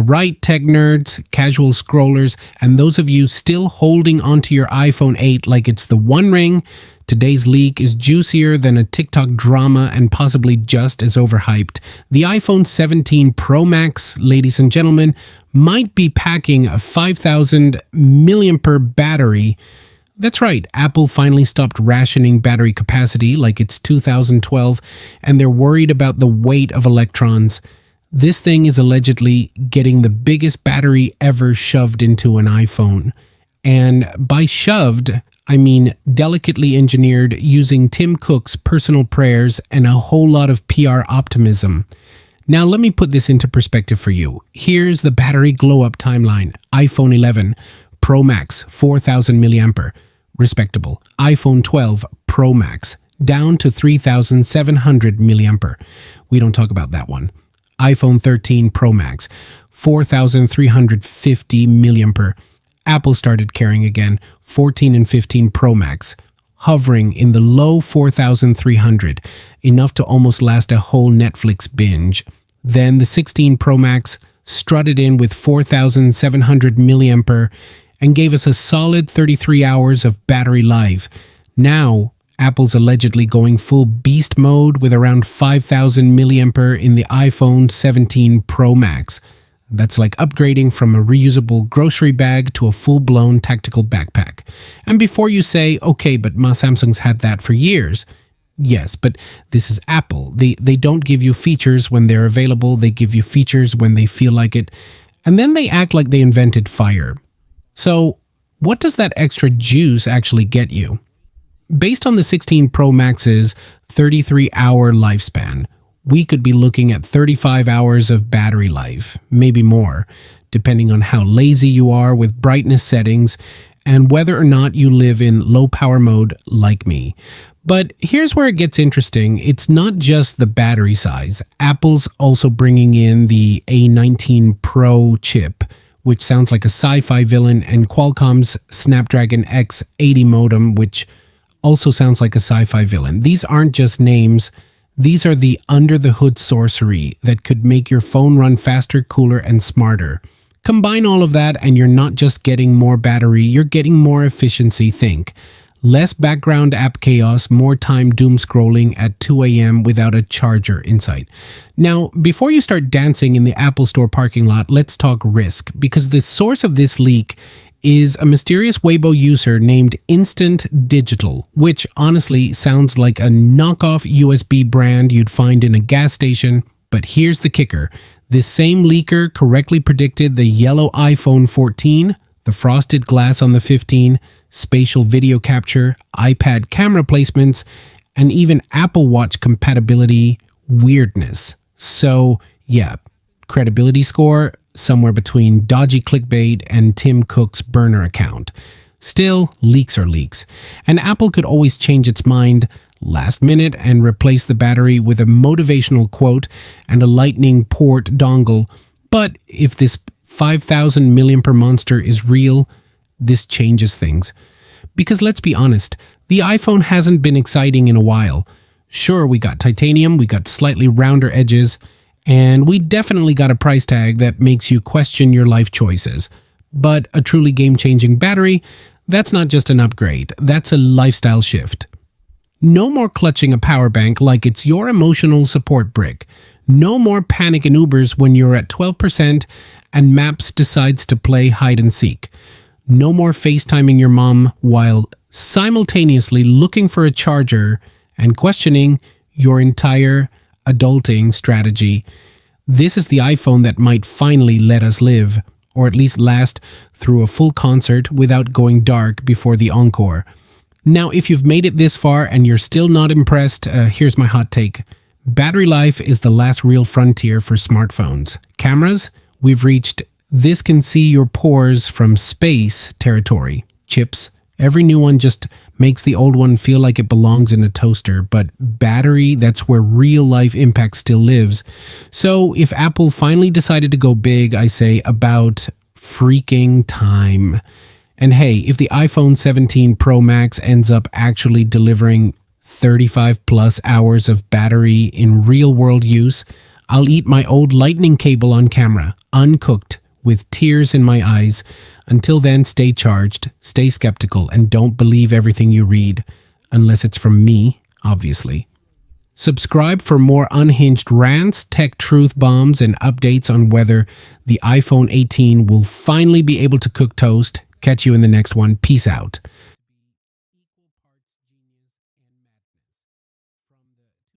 All right, tech nerds, casual scrollers, and those of you still holding onto your iPhone 8 like it's the One Ring, today's leak is juicier than a TikTok drama and possibly just as overhyped. The iPhone 17 Pro Max, ladies and gentlemen, might be packing a 5,000 milliampere battery. That's right, Apple finally stopped rationing battery capacity like it's 2012, and they're worried about the weight of electrons. This thing is allegedly getting the biggest battery ever shoved into an iPhone. And by shoved, I mean delicately engineered using Tim Cook's personal prayers and a whole lot of PR optimism. Now let me put this into perspective for you. Here's the battery glow-up timeline. iPhone 11 Pro Max, 4,000 milliampere. Respectable. iPhone 12 Pro Max, down to 3,700 milliampere. We don't talk about that one. iPhone 13 Pro Max, 4,350 milliampere. Apple started caring again. 14 and 15 Pro Max, hovering in the low 4,300, enough to almost last a whole Netflix binge. Then the 16 Pro Max strutted in with 4,700 milliampere and gave us a solid 33 hours of battery life. Now, Apple's allegedly going full beast mode with around 5,000 milliampere in the iPhone 17 Pro Max. That's like upgrading from a reusable grocery bag to a full-blown tactical backpack. And before you say, okay, but Samsung's had that for years. Yes, but this is Apple. They don't give you features when they're available. They give you features when they feel like it. And then they act like they invented fire. So what does that extra juice actually get you? Based on the 16 Pro Max's 33-hour lifespan, we could be looking at 35 hours of battery life, maybe more, depending on how lazy you are with brightness settings and whether or not you live in low power mode like me. But here's where it gets interesting. It's not just the battery size. Apple's also bringing in the A19 Pro chip, which sounds like a sci-fi villain, and Qualcomm's Snapdragon X80 modem, which also sounds like a sci-fi villain. These aren't just names. These are the under-the-hood sorcery that could make your phone run faster, cooler, and smarter. Combine all of that and you're not just getting more battery, you're getting more efficiency. Think. Less background app chaos, more time doom scrolling at 2 a.m. without a charger in sight. Now, before you start dancing in the Apple Store parking lot, let's talk risk, because the source of this leak is a mysterious Weibo user named Instant Digital, which honestly sounds like a knockoff USB brand you'd find in a gas station. But here's the kicker. This same leaker correctly predicted the yellow iPhone 14, the frosted glass on the 15, spatial video capture, iPad camera placements, and even Apple Watch compatibility weirdness. So yeah, credibility score somewhere between dodgy clickbait and Tim Cook's burner account. Still, leaks are leaks. And Apple could always change its mind last minute and replace the battery with a motivational quote and a lightning port dongle. But if this 5,000 milliampere monster is real, this changes things. Because let's be honest, the iPhone hasn't been exciting in a while. Sure, we got titanium, we got slightly rounder edges, and we definitely got a price tag that makes you question your life choices. But a truly game-changing battery, that's not just an upgrade, that's a lifestyle shift. No more clutching a power bank like it's your emotional support brick. No more panic in Ubers when you're at 12% and Maps decides to play hide and seek. No more FaceTiming your mom while simultaneously looking for a charger and questioning your entire adulting strategy. This is the iPhone that might finally let us live, or at least last through a full concert without going dark before the encore. Now, if you've made it this far and you're still not impressed, here's my hot take. Battery life is the last real frontier for smartphones. Cameras, we've reached this can see your pores from space territory. Chips, every new one just makes the old one feel like it belongs in a toaster. But battery, that's where real life impact still lives. So if Apple finally decided to go big, I say about freaking time. And hey, if the iPhone 17 Pro Max ends up actually delivering 35 plus hours of battery in real world use, I'll eat my old lightning cable on camera. uncooked, with tears in my eyes. Until then, stay charged, stay skeptical, and don't believe everything you read, unless it's from me, obviously. Subscribe for more unhinged rants, tech truth bombs, and updates on whether the iPhone 18 will finally be able to cook toast. Catch you in the next one. Peace out.